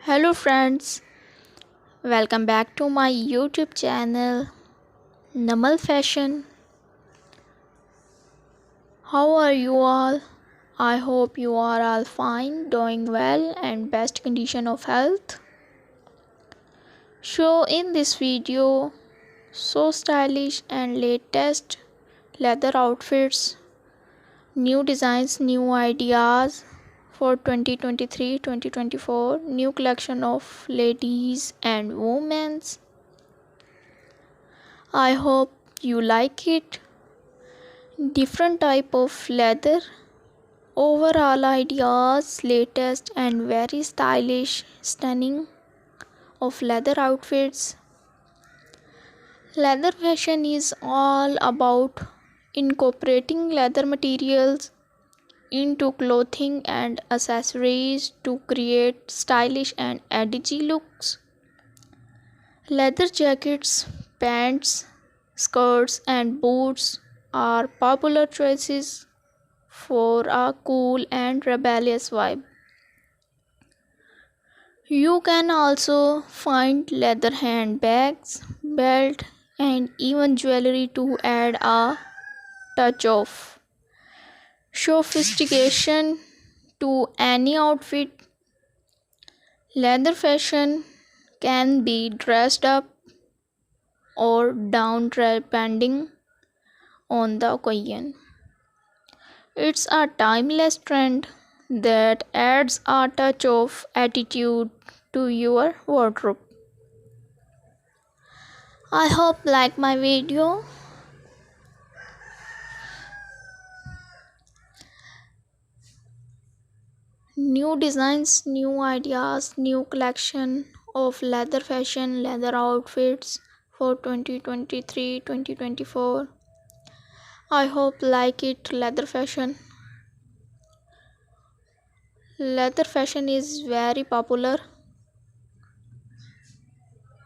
Hello friends, welcome back to my YouTube channel Namal Fashion. How are you all? I hope you are all fine, doing well and best condition of health. So in this video, so stylish and latest leather outfits, new designs, new ideas for 2023-2024, new collection of ladies and women's. I hope you like it. Different type of leather, overall ideas, latest and very stylish, stunning of leather outfits. Leather fashion is all about incorporating leather materials into clothing and accessories to create stylish and edgy looks. Leather jackets, pants, skirts and boots are popular choices for a cool and rebellious vibe. You can also find leather handbags, belt and even jewelry to add a touch of sophistication to any outfit. Leather fashion can be dressed up or down depending on the occasion. It's a timeless trend that adds a touch of attitude to your wardrobe. I hope like my video. New designs, new ideas, new collection of leather fashion, leather outfits for 2023-2024. I hope like it. Leather fashion is very popular.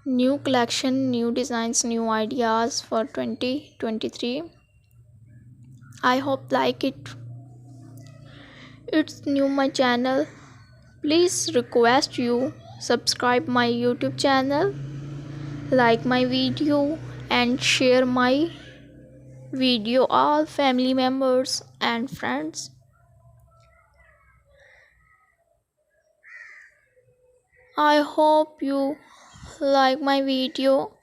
New collection, new designs, new ideas for 2023. I hope like it. It's new my channel. Please request you subscribe my YouTube channel, like my video and share my video all family members and friends. I hope you like my video.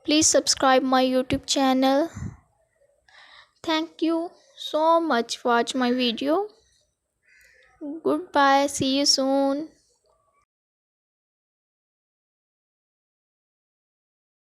Please subscribe my YouTube channel. Thank you so much for watching my video. Goodbye, see you soon.